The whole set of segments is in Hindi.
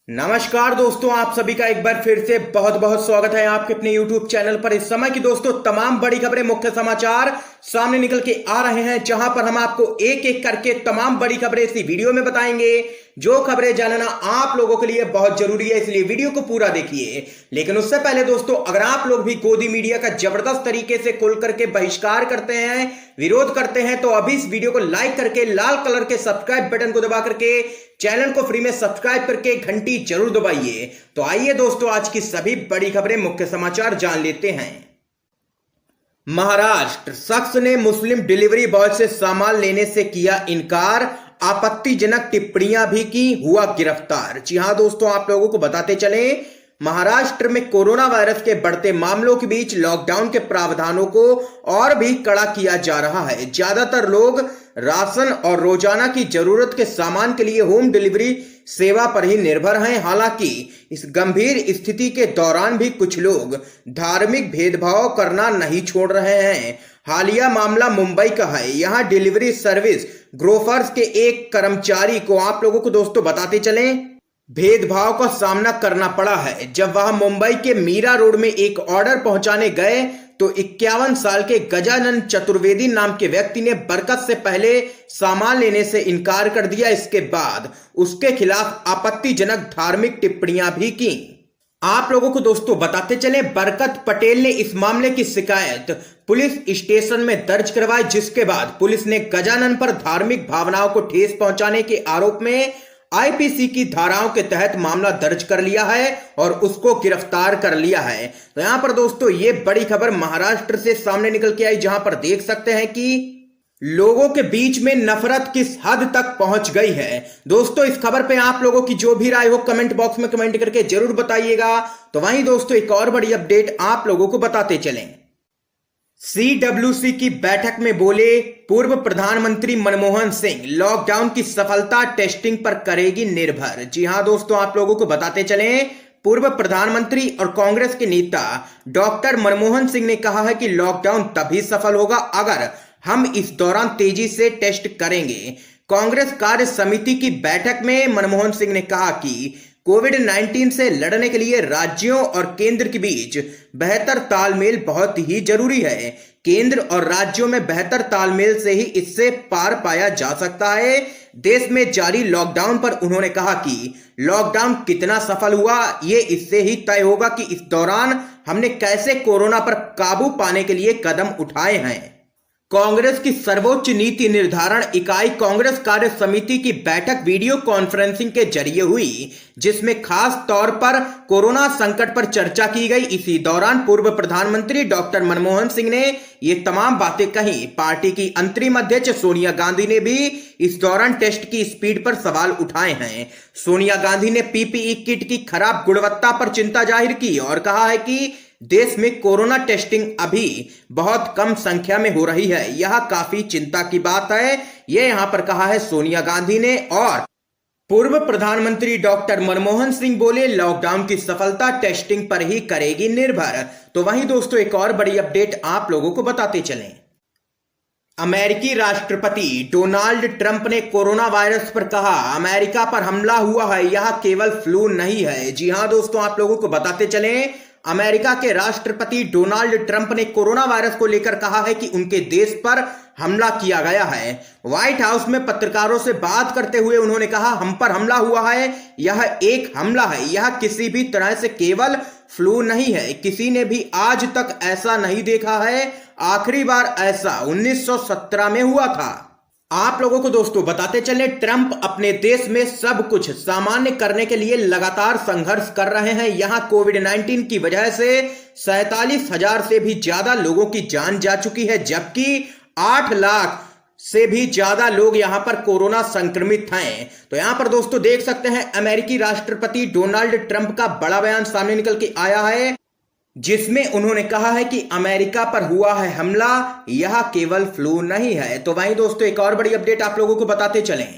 नमस्कार दोस्तों, आप सभी का एक बार फिर से बहुत बहुत स्वागत है आपके अपने YouTube चैनल पर। इस समय की दोस्तों तमाम बड़ी खबरें, मुख्य समाचार सामने निकल के आ रहे हैं, जहां पर हम आपको एक एक करके तमाम बड़ी खबरें इसी वीडियो में बताएंगे। जो खबरें जानना आप लोगों के लिए बहुत जरूरी है, इसलिए वीडियो को पूरा देखिए। लेकिन उससे पहले दोस्तों, अगर आप लोग भी गोदी मीडिया का जबरदस्त तरीके से खोल करके बहिष्कार करते हैं, विरोध करते हैं, तो अभी इस वीडियो को लाइक करके लाल कलर के सब्सक्राइब बटन को दबा करके चैनल को फ्री में सब्सक्राइब करके घंटी जरूर दबाइए। तो आइए दोस्तों, आज की सभी बड़ी खबरें, मुख्य समाचार जान लेते हैं। महाराष्ट्र, शख्स ने मुस्लिम डिलीवरी बॉय से सामान लेने से किया इनकार, आपत्तिजनक टिप्पणियां भी की, हुआ गिरफ्तार। जी हां दोस्तों, आप लोगों को बताते चलें, महाराष्ट्र में कोरोना वायरस के बढ़ते मामलों के बीच लॉकडाउन के प्रावधानों को और भी कड़ा किया जा रहा है। ज्यादातर लोग राशन और रोजाना की जरूरत के सामान के लिए होम डिलीवरी सेवा पर ही निर्भर हैं। हालांकि इस गंभीर स्थिति के दौरान भी कुछ लोग धार्मिक भेदभाव करना नहीं छोड़ रहे हैं। हालिया मामला मुंबई का है। यहां डिलीवरी सर्विस ग्रोफर्स के एक कर्मचारी को आप लोगों को दोस्तों बताते चलें, भेदभाव का सामना करना पड़ा है। जब वह मुंबई के मीरा रोड में एक ऑर्डर पहुंचाने गए तो 51 साल के गजानन चतुर्वेदी नाम के व्यक्ति ने बरकत से पहले सामान लेने से इनकार कर दिया। इसके बाद उसके खिलाफ आपत्तिजनक धार्मिक टिप्पणियां भी की। आप लोगों को दोस्तों बताते चले, बरकत पटेल ने इस मामले की शिकायत पुलिस स्टेशन में दर्ज करवाई, जिसके बाद पुलिस ने गजानन पर धार्मिक भावनाओं को ठेस पहुंचाने के आरोप में आईपीसी की धाराओं के तहत मामला दर्ज कर लिया है और उसको गिरफ्तार कर लिया है। तो यहां पर दोस्तों ये बड़ी खबर महाराष्ट्र से सामने निकल के आई, जहां पर देख सकते हैं कि लोगों के बीच में नफरत किस हद तक पहुंच गई है। दोस्तों इस खबर पे आप लोगों की जो भी राय हो कमेंट बॉक्स में कमेंट करके जरूर बताइएगा। तो वहीं दोस्तों एक और बड़ी अपडेट आप लोगों को बताते चलें। सीडब्ल्यूसी की बैठक में बोले पूर्व प्रधानमंत्री मनमोहन सिंह, लॉकडाउन की सफलता टेस्टिंग पर करेगी निर्भर। जी हां दोस्तों, आप लोगों को बताते चलें, पूर्व प्रधानमंत्री और कांग्रेस के नेता डॉक्टर मनमोहन सिंह ने कहा है कि लॉकडाउन तभी सफल होगा अगर हम इस दौरान तेजी से टेस्ट करेंगे। कांग्रेस कार्य समिति की बैठक में मनमोहन सिंह ने कहा कि कोविड-19 से लड़ने के लिए राज्यों और केंद्र के बीच बेहतर तालमेल बहुत ही जरूरी है। केंद्र और राज्यों में बेहतर तालमेल से ही इससे पार पाया जा सकता है। देश में जारी लॉकडाउन पर उन्होंने कहा कि लॉकडाउन कितना सफल हुआ ये इससे ही तय होगा कि इस दौरान हमने कैसे कोरोना पर काबू पाने के लिए कदम उठाए हैं। कांग्रेस की सर्वोच्च नीति निर्धारण इकाई कांग्रेस कार्य समिति की बैठक वीडियो कॉन्फ्रेंसिंग के जरिए हुई, जिसमें खास तौर पर कोरोना संकट पर चर्चा की गई। इसी दौरान पूर्व प्रधानमंत्री डॉक्टर मनमोहन सिंह ने ये तमाम बातें कही। पार्टी की अंतरिम अध्यक्ष सोनिया गांधी ने भी इस दौरान टेस्ट की स्पीड पर सवाल उठाए हैं। सोनिया गांधी ने पीपीई किट की खराब गुणवत्ता पर चिंता जाहिर की और कहा है कि देश में कोरोना टेस्टिंग अभी बहुत कम संख्या में हो रही है, यह काफी चिंता की बात है। यह यहां पर कहा है सोनिया गांधी ने। और पूर्व प्रधानमंत्री डॉक्टर मनमोहन सिंह बोले लॉकडाउन की सफलता टेस्टिंग पर ही करेगी निर्भर। तो वहीं दोस्तों एक और बड़ी अपडेट आप लोगों को बताते चलें। अमेरिकी राष्ट्रपति डोनाल्ड ट्रंप ने कोरोना वायरस पर कहा, अमेरिका पर हमला हुआ है, यह केवल फ्लू नहीं है। जी हां दोस्तों, आप लोगों को बताते चलें, अमेरिका के राष्ट्रपति डोनाल्ड ट्रंप ने कोरोना वायरस को लेकर कहा है कि उनके देश पर हमला किया गया है। व्हाइट हाउस में पत्रकारों से बात करते हुए उन्होंने कहा, हम पर हमला हुआ है, यह एक हमला है, यह किसी भी तरह से केवल फ्लू नहीं है। किसी ने भी आज तक ऐसा नहीं देखा है। आखिरी बार ऐसा 1917 में हुआ था। आप लोगों को दोस्तों बताते चले, ट्रंप अपने देश में सब कुछ सामान्य करने के लिए लगातार संघर्ष कर रहे हैं। यहां कोविड-19 की वजह से 47,000 से भी ज्यादा लोगों की जान जा चुकी है, जबकि 8 लाख से भी ज्यादा लोग यहां पर कोरोना संक्रमित हैं। तो यहां पर दोस्तों देख सकते हैं, अमेरिकी राष्ट्रपति डोनाल्ड ट्रंप का बड़ा बयान सामने निकल के आया है, जिसमें उन्होंने कहा है कि अमेरिका पर हुआ है हमला, यह केवल फ्लू नहीं है। तो वहीं दोस्तों एक और बड़ी अपडेट आप लोगों को बताते चलें।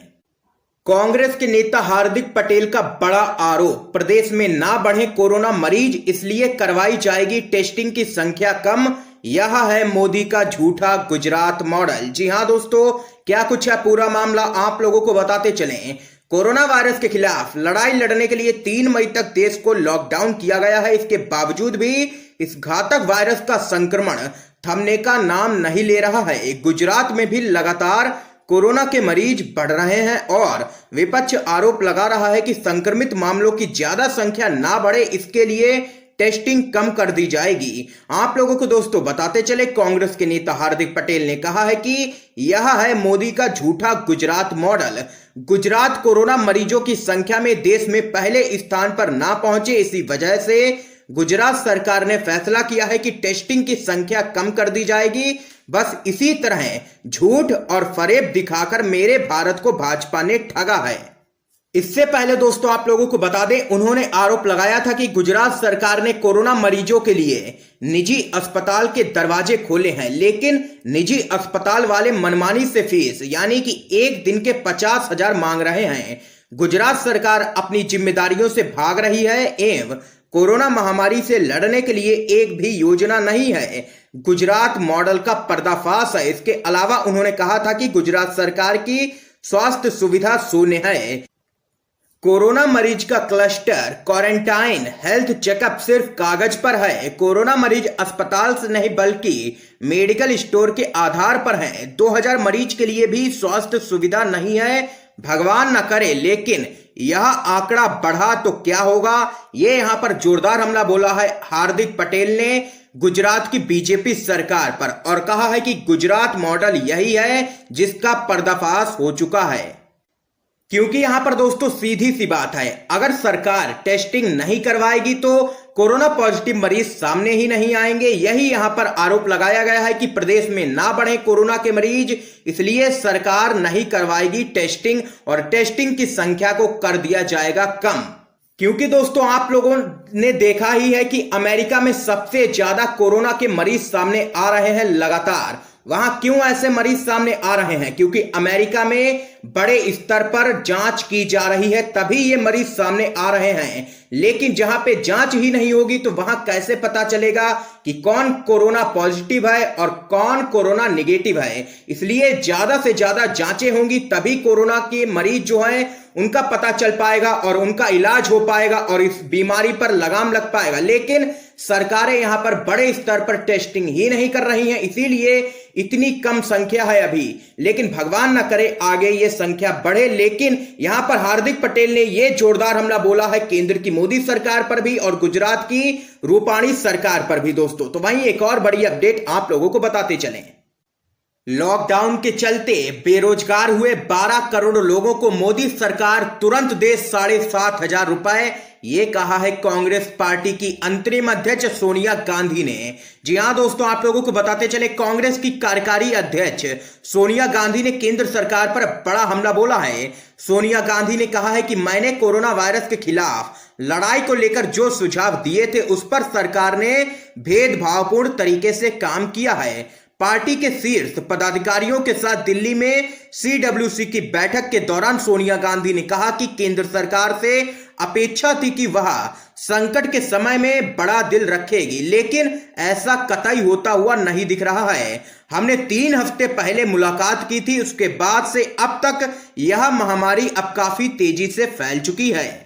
कांग्रेस के नेता हार्दिक पटेल का बड़ा आरोप, प्रदेश में ना बढ़े कोरोना मरीज इसलिए करवाई जाएगी टेस्टिंग की संख्या कम, यह है मोदी का झूठा गुजरात मॉडल। जी हां दोस्तों, क्या कुछ है पूरा मामला आप लोगों को बताते चलें। कोरोना वायरस के खिलाफ लड़ाई लड़ने के लिए 3 मई तक देश को लॉकडाउन किया गया है। इसके बावजूद भी इस घातक वायरस का संक्रमण थमने का नाम नहीं ले रहा है। गुजरात में भी लगातार कोरोना के मरीज बढ़ रहे हैं और विपक्ष आरोप लगा रहा है कि संक्रमित मामलों की ज्यादा संख्या ना बढ़े, इसके लिए टेस्टिंग कम कर दी जाएगी। आप लोगों को दोस्तों बताते चले, कांग्रेस के नेता हार्दिक पटेल ने कहा है कि यह है मोदी का झूठा गुजरात मॉडल। गुजरात कोरोना मरीजों की संख्या में देश में पहले स्थान पर ना पहुंचे, इसी वजह से गुजरात सरकार ने फैसला किया है कि टेस्टिंग की संख्या कम कर दी जाएगी। बस इसी तरह झूठ और फरेब दिखाकर मेरे भारत को भाजपा ने ठगा है। इससे पहले दोस्तों आप लोगों को बता दें, उन्होंने आरोप लगाया था कि गुजरात सरकार ने कोरोना मरीजों के लिए निजी अस्पताल के दरवाजे खोले हैं, लेकिन निजी अस्पताल वाले मनमानी से फीस यानी कि एक दिन के 50,000 मांग रहे हैं। गुजरात सरकार अपनी जिम्मेदारियों से भाग रही है एवं कोरोना महामारी से लड़ने के लिए एक भी योजना नहीं है। गुजरात मॉडल का पर्दाफाश है। इसके अलावा उन्होंने कहा था कि गुजरात सरकार की स्वास्थ्य सुविधा शून्य है। कोरोना मरीज का क्लस्टर, क्वारंटाइन, हेल्थ चेकअप सिर्फ कागज पर है। कोरोना मरीज अस्पताल से नहीं बल्कि मेडिकल स्टोर के आधार पर हैं। 2000 मरीज के लिए भी स्वास्थ्य सुविधा नहीं है। भगवान न करे लेकिन यह आंकड़ा बढ़ा तो क्या होगा। ये यहां पर जोरदार हमला बोला है हार्दिक पटेल ने गुजरात की बीजेपी सरकार पर और कहा है कि गुजरात मॉडल यही है जिसका पर्दाफाश हो चुका है। क्योंकि यहां पर दोस्तों सीधी सी बात है, अगर सरकार टेस्टिंग नहीं करवाएगी तो कोरोना पॉजिटिव मरीज सामने ही नहीं आएंगे। यही यहां पर आरोप लगाया गया है कि प्रदेश में ना बढ़े कोरोना के मरीज, इसलिए सरकार नहीं करवाएगी टेस्टिंग और टेस्टिंग की संख्या को कर दिया जाएगा कम। क्योंकि दोस्तों आप लोगों ने देखा ही है कि अमेरिका में सबसे ज्यादा कोरोना के मरीज सामने आ रहे हैं लगातार। वहां क्यों ऐसे मरीज सामने आ रहे हैं? क्योंकि अमेरिका में बड़े स्तर पर जांच की जा रही है, तभी ये मरीज सामने आ रहे हैं। लेकिन जहां पे जांच ही नहीं होगी तो वहां कैसे पता चलेगा कि कौन कोरोना पॉजिटिव है और कौन कोरोना निगेटिव है। इसलिए ज्यादा से ज्यादा जांचें होंगी तभी कोरोना के मरीज जो हैं उनका पता चल पाएगा और उनका इलाज हो पाएगा और इस बीमारी पर लगाम लग पाएगा। लेकिन सरकारें यहां पर बड़े स्तर पर टेस्टिंग ही नहीं कर रही हैं, इसीलिए इतनी कम संख्या है अभी। लेकिन भगवान ना करे आगे ये संख्या बढ़े। लेकिन यहां पर हार्दिक पटेल ने ये जोरदार हमला बोला है केंद्र की मोदी सरकार पर भी और गुजरात की रूपाणी सरकार पर भी दोस्तों। तो वहीं एक और बड़ी अपडेट आप लोगों को बताते चलें। लॉकडाउन के चलते बेरोजगार हुए 12 करोड़ लोगों को मोदी सरकार तुरंत दे 7,500 रुपए, ये कहा है कांग्रेस पार्टी की अंतरिम अध्यक्ष सोनिया गांधी ने। जी हां दोस्तों आप लोगों को बताते चले, कांग्रेस की कार्यकारी अध्यक्ष सोनिया गांधी ने केंद्र सरकार पर बड़ा हमला बोला है। सोनिया गांधी ने कहा है कि मैंने कोरोना वायरस के खिलाफ लड़ाई को लेकर जो सुझाव दिए थे उस पर सरकार ने भेदभावपूर्ण तरीके से काम किया है। पार्टी के शीर्ष पदाधिकारियों के साथ दिल्ली में CWC की बैठक के दौरान सोनिया गांधी ने कहा कि केंद्र सरकार से अपेक्षा थी कि वह संकट के समय में बड़ा दिल रखेगी, लेकिन ऐसा कतई होता हुआ नहीं दिख रहा है। हमने 3 हफ्ते पहले मुलाकात की थी, उसके बाद से अब तक यह महामारी अब काफी तेजी से फैल चुकी है।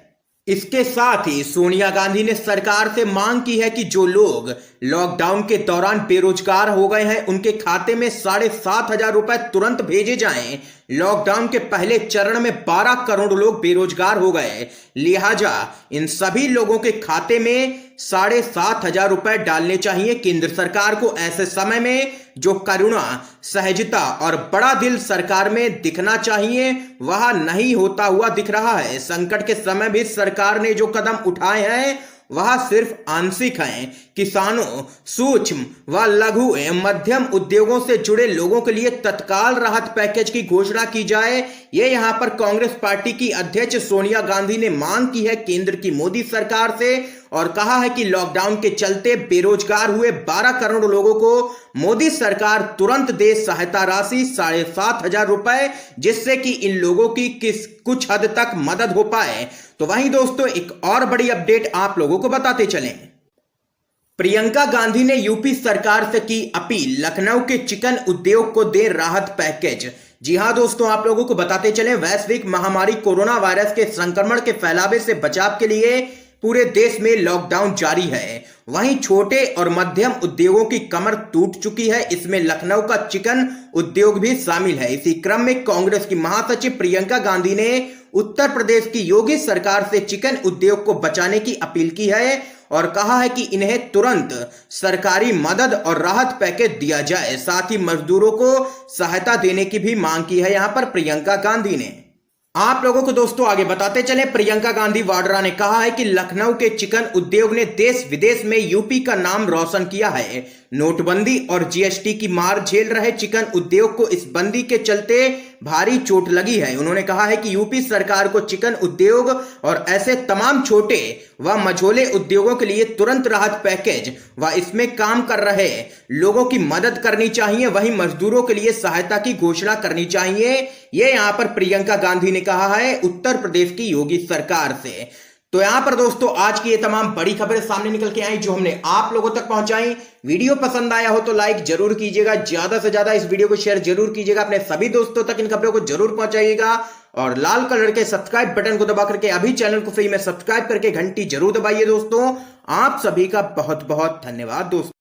इसके साथ ही सोनिया गांधी ने सरकार से मांग की है कि जो लोग लॉकडाउन के दौरान बेरोजगार हो गए हैं उनके खाते में 7,500 रुपए तुरंत भेजे जाएं। लॉकडाउन के पहले चरण में 12 करोड़ लोग बेरोजगार हो गए, लिहाजा इन सभी लोगों के खाते में 7,500 रुपए डालने चाहिए केंद्र सरकार को। ऐसे समय में जो करुणा, सहजता और बड़ा दिल सरकार में दिखना चाहिए वह नहीं होता हुआ दिख रहा है। संकट के समय भी सरकार ने जो कदम उठाए हैं वह सिर्फ आंशिक हैं। किसानों, सूक्ष्म व लघु एवं मध्यम उद्योगों से जुड़े लोगों के लिए तत्काल राहत पैकेज की घोषणा की जाए, ये यहां पर कांग्रेस पार्टी की अध्यक्ष सोनिया गांधी ने मांग की है केंद्र की मोदी सरकार से और कहा है कि लॉकडाउन के चलते बेरोजगार हुए 12 करोड़ लोगों को मोदी सरकार तुरंत दे सहायता राशि 7,500 रुपए, जिससे कि इन लोगों की कुछ हद तक मदद हो पाए। तो वहीं दोस्तों एक और बड़ी अपडेट आप लोगों को बताते चलें। प्रियंका गांधी ने यूपी सरकार से की अपील, लखनऊ के चिकन उद्योग को दे राहत पैकेज। जी हां दोस्तों, आप लोगों को बताते चलें, वैश्विक महामारी कोरोना वायरस के संक्रमण के फैलावे से बचाव के लिए पूरे देश में लॉकडाउन जारी है। वहीं छोटे और मध्यम उद्योगों की कमर टूट चुकी है। इसमें लखनऊ का चिकन उद्योग भी शामिल है। इसी क्रम में कांग्रेस की महासचिव प्रियंका गांधी ने उत्तर प्रदेश की योगी सरकार से चिकन उद्योग को बचाने की अपील की है और कहा है कि इन्हें तुरंत सरकारी मदद और राहत पैकेज दिया जाए। साथ ही मजदूरों को सहायता देने की भी मांग की है यहां पर प्रियंका गांधी ने। आप लोगों को दोस्तों आगे बताते चले, प्रियंका गांधी वाड्रा ने कहा है कि लखनऊ के चिकन उद्योग ने देश विदेश में यूपी का नाम रोशन किया है। नोटबंदी और जीएसटी की मार झेल रहे चिकन उद्योग को इस बंदी के चलते भारी चोट लगी है। उन्होंने कहा है कि यूपी सरकार को चिकन उद्योग और ऐसे तमाम छोटे व मझोले उद्योगों के लिए तुरंत राहत पैकेज व इसमें काम कर रहे लोगों की मदद करनी चाहिए। वहीं मजदूरों के लिए सहायता की घोषणा करनी चाहिए। ये यहां पर प्रियंका गांधी ने कहा है उत्तर प्रदेश की योगी सरकार से। तो यहां पर दोस्तों आज की ये तमाम बड़ी खबरें सामने निकल के आई जो हमने आप लोगों तक पहुंचाई। वीडियो पसंद आया हो तो लाइक जरूर कीजिएगा, ज्यादा से ज्यादा इस वीडियो को शेयर जरूर कीजिएगा, अपने सभी दोस्तों तक इन खबरों को जरूर पहुंचाइएगा और लाल कलर के सब्सक्राइब बटन को दबा करके अभी चैनल को फ्री में सब्सक्राइब करके घंटी जरूर दबाइए। दोस्तों आप सभी का बहुत बहुत धन्यवाद दोस्तों।